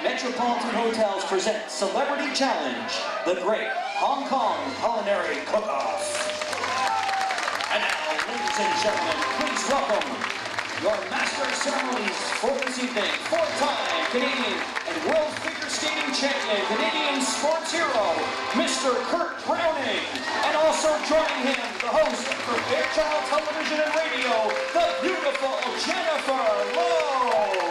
Metropolitan Hotels presents Celebrity Challenge, the Great Hong Kong Culinary Cook-Off. And now, ladies and gentlemen, please welcome your Master of Ceremonies for this evening, four-time Canadian and World Figure Skating Champion, Canadian sports hero, Mr. Kurt Browning. And also joining him, the host for Fairchild Television and Radio, the beautiful Jennifer Lowe.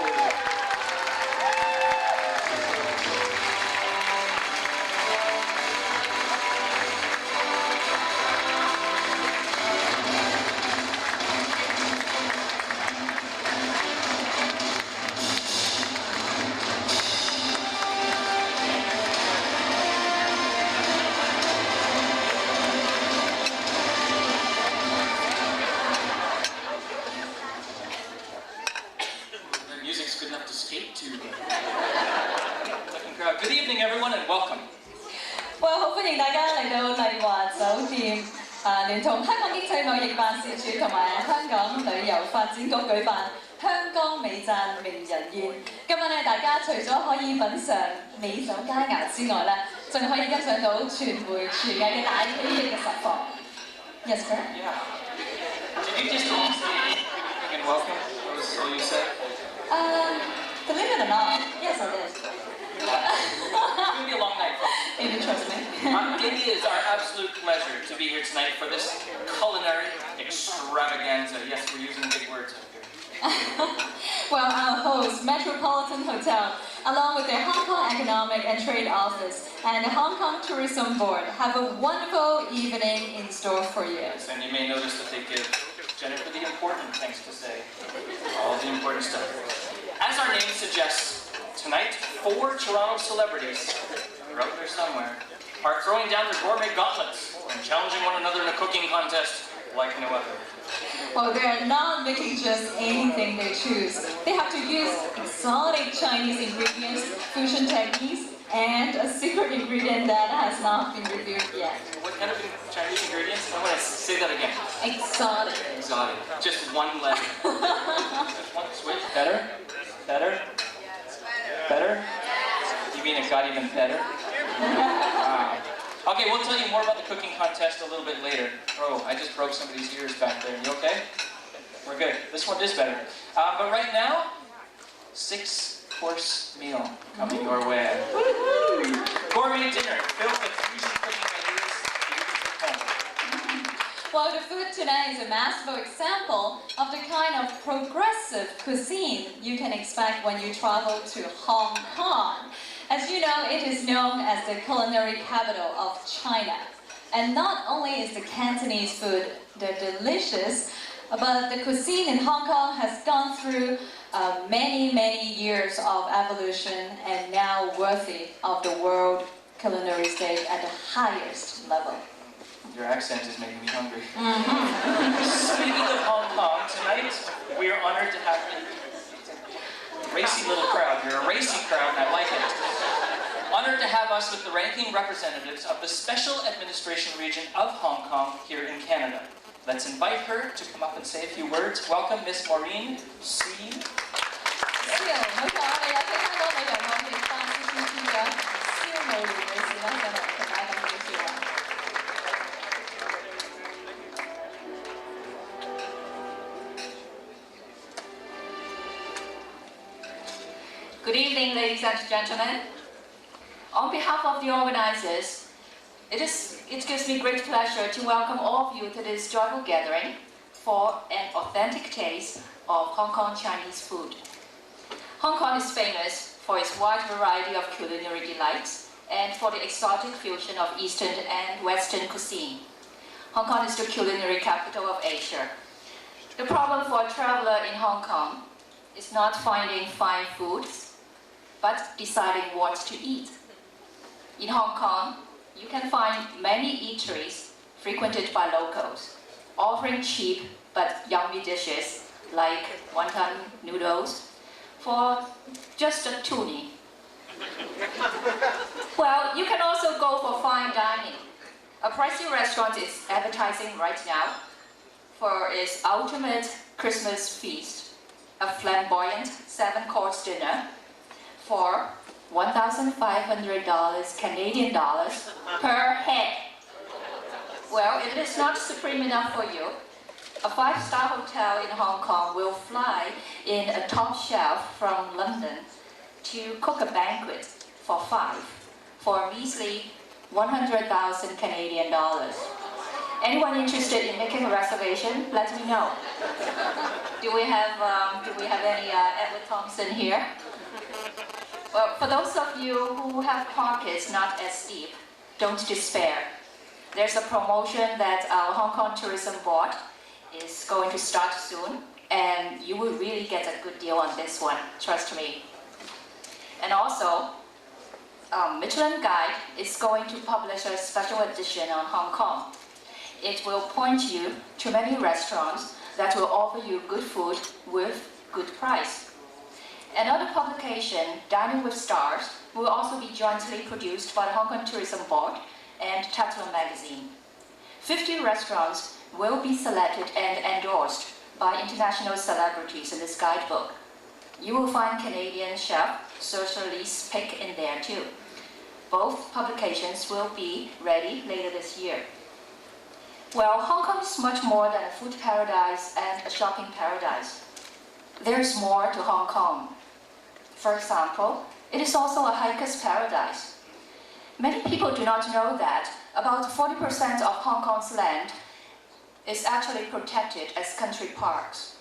Good evening, everyone, and welcome. 好歡迎大家嚟到麗華酒店，聯同香港經濟貿易辦事處同埋香港旅遊發展局舉辦香江美食名人宴。今晚咧，大家除咗可以品嚐美酒佳肴之外咧，仲可以欣賞到傳媒廚藝嘅大喜劇嘅實況。Yes, sir. Yeah. Did you just say good evening and welcome? What was all you said? Believe it or not, yes, I did. It's going to be a long night. If you trust me. It is our absolute pleasure to be here tonight for this culinary extravaganza. Yes, we're using big words up here. Well, our host, Metropolitan Hotel, along with the Hong Kong Economic and Trade Office and the Hong Kong Tourism Board, have a wonderful evening in store for you. Yes, and you may notice that they give Jennifer the important things to say. All the important stuff. As our name suggests, tonight, 4 Toronto celebrities, they're out there somewhere, are throwing down their gourmet gauntlets and challenging one another in a cooking contest like no other. Well, they're not making just anything they choose. They have to use exotic Chinese ingredients, fusion techniques, and a secret ingredient that has not been revealed yet. What kind of Chinese ingredients? I want to say that again. Exotic. Exotic. Just one letter. Just one switch. Better? Better? Better? You mean it got even better? Wow. Okay, we'll tell you more about the cooking contest a little bit later. Oh, I just broke somebody's ears back there. You okay? We're good. This one is better. But right now, 6-course meal coming your way. Gourmet dinner filled with fusion cooking ideas for home. Well, the food tonight is a masterful example of the kind of progressive cuisine you can expect when you travel to Hong Kong. As you know, it is known as the culinary capital of China. And not only is the Cantonese food delicious, but the cuisine in Hong Kong has gone through many years of evolution and now worthy of the world culinary stage at the highest level. Your accent is making me hungry. Speaking of Hong Kong, tonight we are honored to have a racy little crowd. You're a racy crowd, and I like it. Honored to have us with the ranking representatives of the Special Administration Region of Hong Kong here in Canada. Let's invite her to come up and say a few words. Welcome, Miss Maureen Sui. Good evening, ladies and gentlemen. On behalf of the organizers, it gives me great pleasure to welcome all of you to this joyful gathering for an authentic taste of Hong Kong Chinese food. Hong Kong is famous for its wide variety of culinary delights and for the exotic fusion of Eastern and Western cuisine. Hong Kong is the culinary capital of Asia. The problem for a traveler in Hong Kong is not finding fine foods, but deciding what to eat. In Hong Kong, you can find many eateries frequented by locals, offering cheap but yummy dishes like wonton noodles for just a toonie. Well, you can also go for fine dining. A pricey restaurant is advertising right now for its ultimate Christmas feast, a flamboyant 7-course dinner for $1,500 Canadian dollars per head. Well, if it is not supreme enough for you, a 5-star hotel in Hong Kong will fly in a top shelf from London to cook a banquet for 5 for a measly 100,000 Canadian dollars. Anyone interested in making a reservation, let me know. Do we have any Edward Thompson here? Well, for those of you who have pockets not as deep, don't despair. There's a promotion that our Hong Kong Tourism Board is going to start soon, and you will really get a good deal on this one, trust me. And also, Michelin Guide is going to publish a special edition on Hong Kong. It will point you to many restaurants that will offer you good food with good price. Another publication, Dining with Stars, will also be jointly produced by the Hong Kong Tourism Board and Tatler magazine. 50 restaurants will be selected and endorsed by international celebrities in this guidebook. You will find Canadian chef Sir Charlize Pick in there too. Both publications will be ready later this year. Well, Hong Kong is much more than a food paradise and a shopping paradise. There's more to Hong Kong. For example, it is also a hiker's paradise. Many people do not know that about 40% of Hong Kong's land is actually protected as country parks.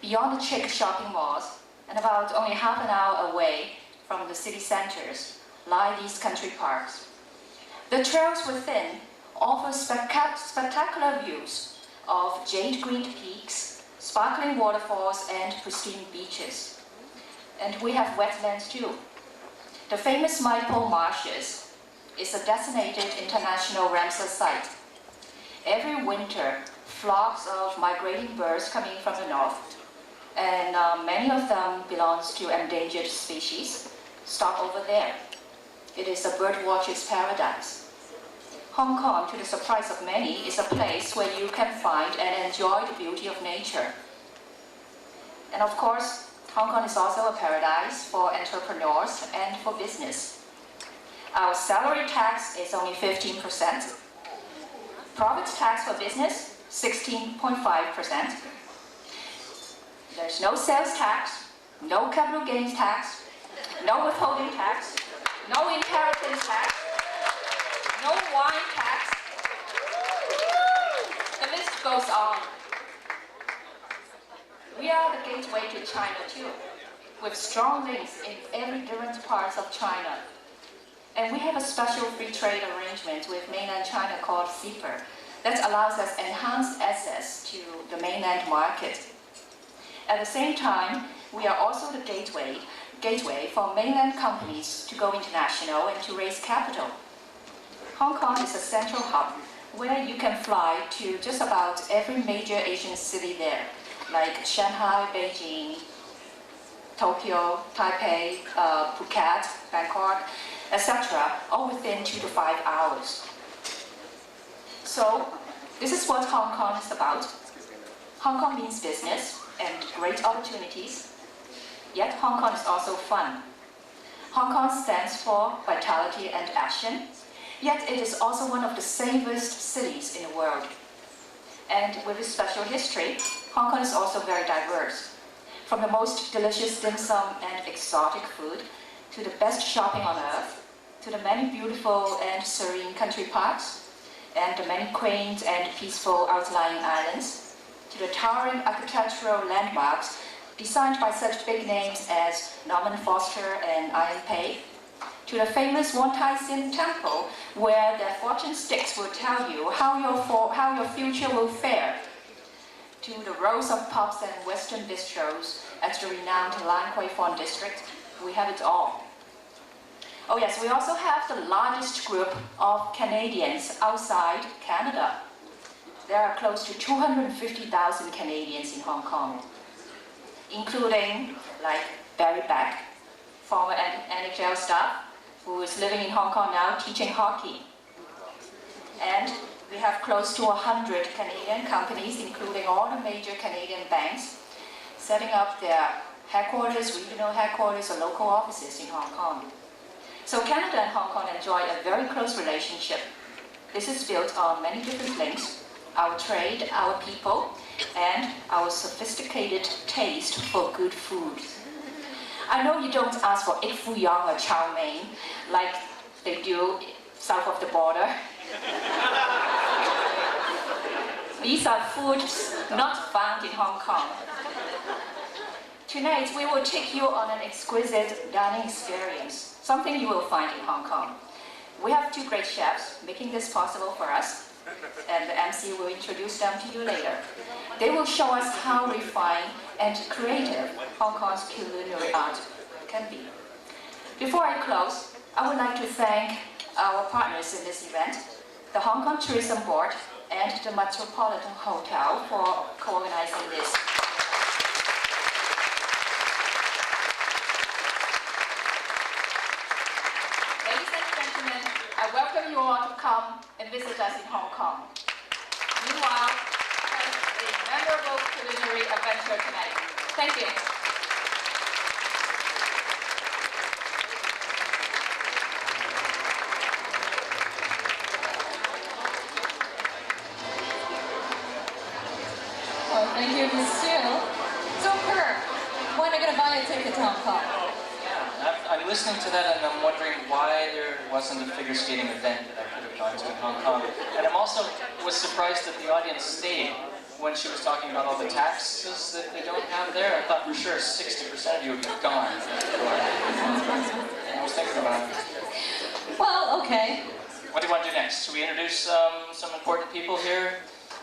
Beyond the chic shopping malls, and about only half an hour away from the city centers, lie these country parks. The trails within offer spectacular views of jade-green peaks, sparkling waterfalls, and pristine beaches. And we have wetlands too. The famous Maipo Marshes is a designated international Ramsar site. Every winter, flocks of migrating birds coming from the north, and many of them belongs to endangered species, stop over there. It is a bird watcher's paradise. Hong Kong, to the surprise of many, is a place where you can find and enjoy the beauty of nature. And of course, Hong Kong is also a paradise for entrepreneurs and for business. Our salary tax is only 15%. Profit tax for business, 16.5%. There's no sales tax, no capital gains tax, no withholding tax, no inheritance tax, no wine tax. The list goes on. We are the gateway to China too, with strong links in every different parts of China. And we have a special free trade arrangement with mainland China called CEPA that allows us enhanced access to the mainland market. At the same time, we are also the gateway for mainland companies to go international and to raise capital. Hong Kong is a central hub where you can fly to just about every major Asian city there, like Shanghai, Beijing, Tokyo, Taipei, Phuket, Bangkok, etc., all within 2 to 5 hours. So, this is what Hong Kong is about. Hong Kong means business and great opportunities, yet Hong Kong is also fun. Hong Kong stands for vitality and action, yet it is also one of the safest cities in the world. And with its special history, Hong Kong is also very diverse. From the most delicious dim sum and exotic food, to the best shopping on earth, to the many beautiful and serene country parks, and the many quaint and peaceful outlying islands, to the towering architectural landmarks designed by such big names as Norman Foster and Ian Pei, to the famous Wong Tai Sin Temple, where their fortune sticks will tell you how your future will fare, to the rows of pubs and Western bistros at the renowned Lan Kwai Fong district. We have it all. Oh yes, we also have the largest group of Canadians outside Canada. There are close to 250,000 Canadians in Hong Kong, including like Barry Beck, former NHL staff, who is living in Hong Kong now teaching hockey. And we have close to 100 Canadian companies, including all the major Canadian banks, setting up their headquarters, regional headquarters, or local offices in Hong Kong. So Canada and Hong Kong enjoy a very close relationship. This is built on many different links: our trade, our people, and our sophisticated taste for good food. I know you don't ask for egg foo young or chow mein like they do south of the border. These are foods not found in Hong Kong. Tonight, we will take you on an exquisite dining experience, something you will find in Hong Kong. We have two great chefs making this possible for us, and the MC will introduce them to you later. They will show us how refined and creative Hong Kong's culinary art can be. Before I close, I would like to thank our partners in this event, the Hong Kong Tourism Board and the Metropolitan Hotel for co-organizing this. Ladies and gentlemen, I welcome you all to come and visit us in Hong Kong. Meanwhile, have a memorable culinary adventure tonight. Thank you. Thank you, Ms. Xiu. So, Kurt, when are you going to buy a ticket to Hong Kong? I'm listening to that and I'm wondering why there wasn't a figure skating event that I could have gone to in Hong Kong. And I'm also was surprised that the audience stayed when she was talking about all the taxes that they don't have there. I thought for sure 60% of you would be gone. I was thinking about it. Well, okay. What do you want to do next? Should we introduce some important people here?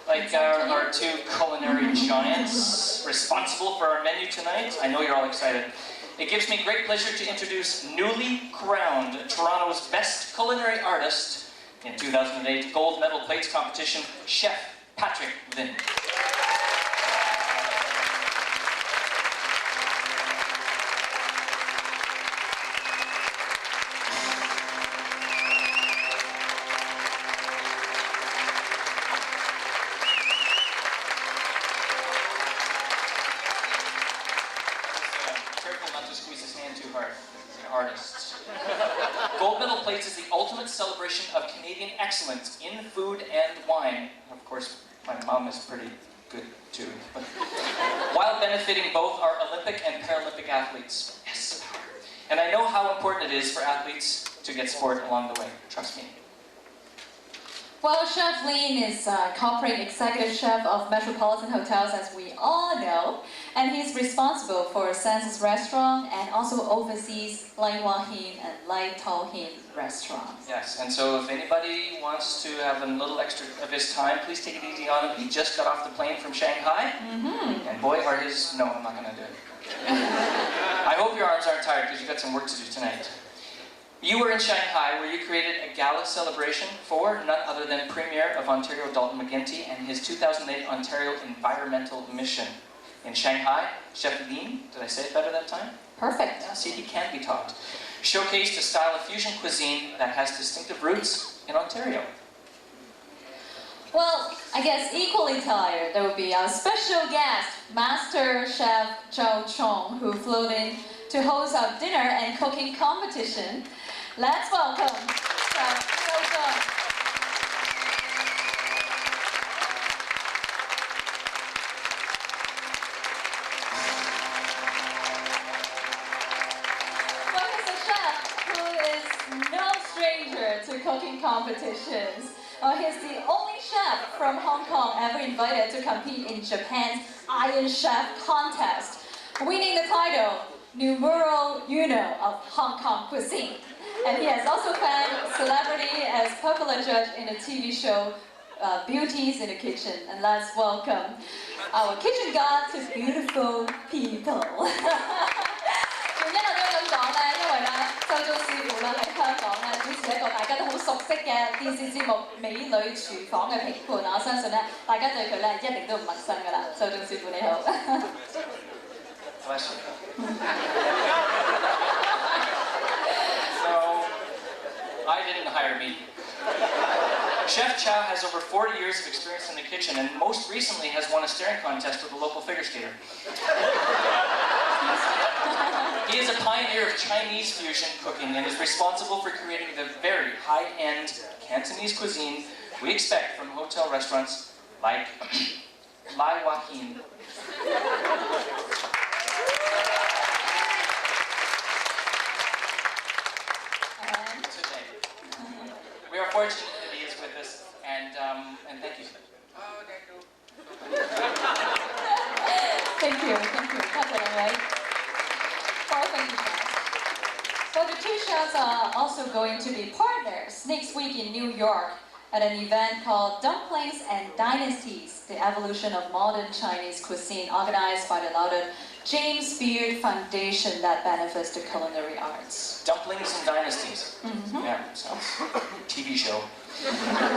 Like our two culinary giants responsible for our menu tonight. I know you're all excited. It gives me great pleasure to introduce newly crowned Toronto's Best Culinary Artist in 2008 Gold Medal Plates Competition, Chef Patrick Lin. Gold Medal Plates is the ultimate celebration of Canadian excellence in food and wine. Of course, my mom is pretty good too. But while benefiting both our Olympic and Paralympic athletes. Yes, power. And I know how important it is for athletes to get support along the way. Trust me. Well, Chef Lin is corporate executive chef of Metropolitan Hotels, as we all know, and he's responsible for Senses Restaurant and also oversees Lai Wah Hin and Lai Tau Hin restaurants. Yes, and so if anybody wants to have a little extra of his time, please take it easy on him. He just got off the plane from Shanghai, and boy, are his... No, I'm not going to do it. I hope your arms aren't tired because you've got some work to do tonight. You were in Shanghai where you created a gala celebration for none other than Premier of Ontario Dalton McGuinty and his 2008 Ontario Environmental Mission. In Shanghai, Chef Lin, did I say it better that time? Perfect. Yeah, see, he can be taught. Showcased a style of fusion cuisine that has distinctive roots in Ontario. Well, I guess equally tired, there will be our special guest, Master Chef Zhao Chong, who flew in to host our dinner and cooking competition. Let's welcome Chef Zhao Chong. Well, he's a chef who is no stranger to cooking competitions. He's the only chef from Hong Kong ever invited to compete in Japan's Iron Chef contest, winning the title numero uno of Hong Kong cuisine. And he has also found celebrity as popular judge in the TV show Beauties in the Kitchen. And let's welcome our kitchen god to beautiful people. 原因我點解咁講呢？因為咧，周中師傅咧喺香港咧主持一個大家都好熟悉嘅電視節目《美女廚房》嘅評判，我相信咧大家對佢咧一定都唔陌生㗎啦。周中師傅你好。Bless you. No, I didn't hire me. Chef Chow has over 40 years of experience in the kitchen and most recently has won a staring contest with a local figure skater. He is a pioneer of Chinese fusion cooking and is responsible for creating the very high-end Cantonese cuisine we expect from hotel restaurants like Lai Joaquin. Today. We are fortunate that he is with us, and thank you. Thank you. Well, thank you, chefs. Well, the two chefs are also going to be partners next week in New York at an event called Dumplings and Dynasties, the evolution of modern Chinese cuisine, organized by the lauded James Beard Foundation that benefits the culinary arts. Dumplings and Dynasties. Yeah, sounds TV show.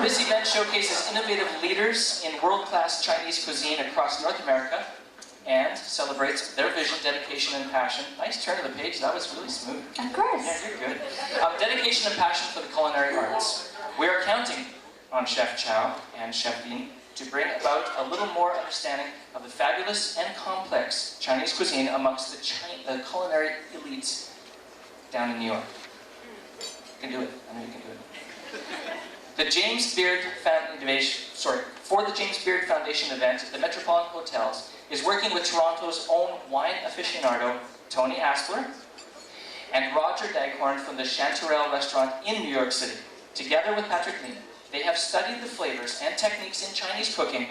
This event showcases innovative leaders in world-class Chinese cuisine across North America and celebrates their vision, dedication, and passion. Nice turn of the page, that was really smooth. Of course. Yeah, you're good. Dedication and passion for the culinary arts. We are counting on Chef Chow and Chef Lin to bring about a little more understanding of the fabulous and complex Chinese cuisine amongst the culinary elites down in New York. You can do it. I know you can do it. For the James Beard Foundation event, the Metropolitan Hotels is working with Toronto's own wine aficionado, Tony Aspler, and Roger Daghorn from the Chanterelle restaurant in New York City. Together with Patrick Lin, they have studied the flavors and techniques in Chinese cooking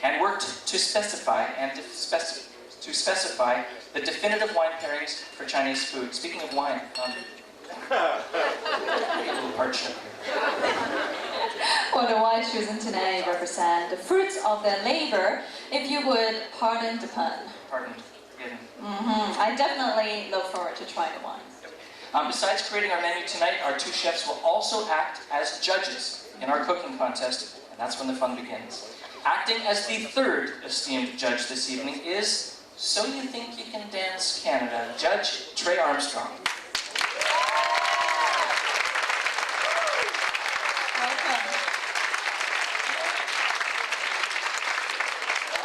and worked to specify the definitive wine pairings for Chinese food. Speaking of wine, a little parched up here. Well, the wine chosen today represent the fruits of their labor, if you would pardon the pun. Pardon, forgiven. I definitely look forward to trying the wine. Besides creating our menu tonight, our two chefs will also act as judges in our cooking contest, and that's when the fun begins. Acting as the third esteemed judge this evening is So You Think You Can Dance Canada, Judge Trey Armstrong.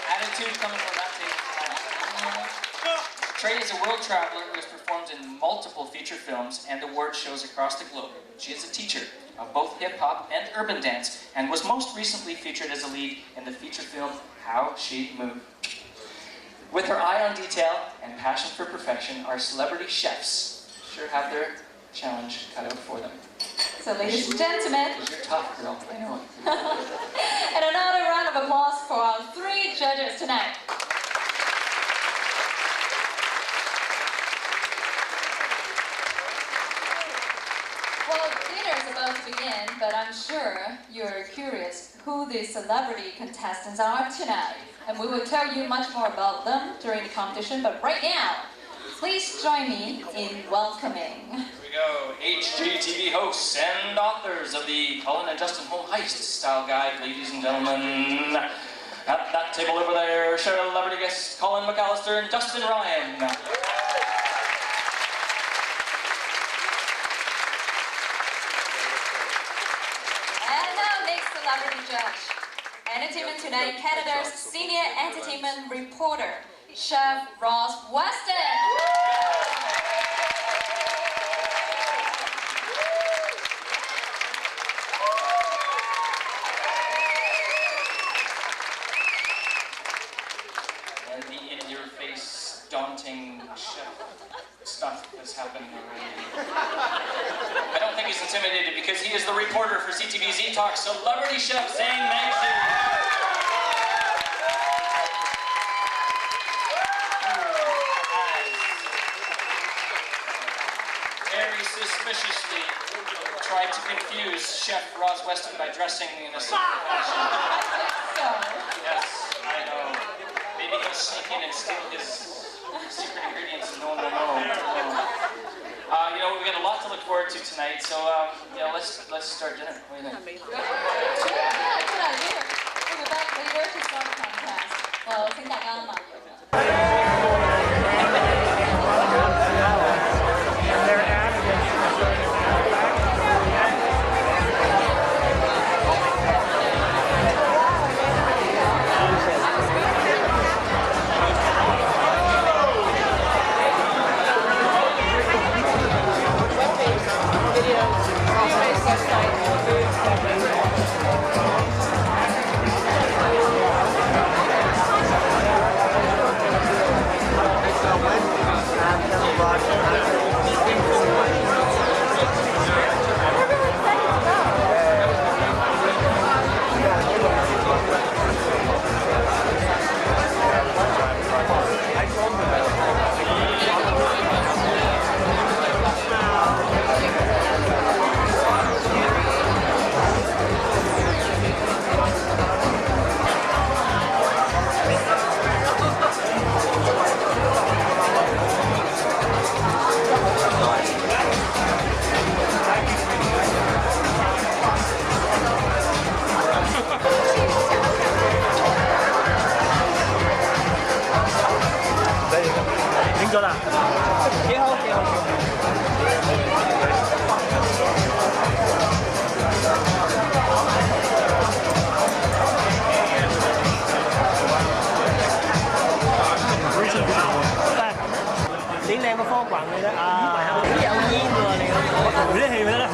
Attitude coming from that table. Trey is a world traveler who has performed in multiple feature films and award shows across the globe. She is a teacher of both hip-hop and urban dance, and was most recently featured as a lead in the feature film How She Moved. With her eye on detail and passion for perfection, our celebrity chefs sure have their challenge cut out for them. So, ladies and gentlemen, You're tough, girl. I know it. and another round of applause for our three judges tonight. Well, dinner is about to begin, but I'm sure you're curious who the celebrity contestants are tonight. And we will tell you much more about them during the competition, but right now, please join me in welcoming. Here we go. HkTV hosts and authors of the Colin and Justin Home Heist Style Guide, ladies and gentlemen. At that table over there, celebrity guests Colin McAllister and Justin Ryan. And now, next celebrity judge. Entertainment Tonight Canada's senior entertainment reporter, Chef Ross Weston. And the in-your-face, daunting chef stuff has happened already. I don't think he's intimidated because he is the reporter for CTV's Talk, celebrity chef Zhang Mengxi. Very suspiciously tried to confuse Chef Ross Weston by dressing in a similar fashion. So, Yes, I know. Maybe he'll sneak in and steal his secret ingredients. No. We've got a lot to look forward to tonight, so let's start dinner. What do you think? yeah, good idea. We'll be back later to start the contest. Well, 請大家慢用啦。正個科棍你得啊，有煙喎你嗰啲氣咪得啦。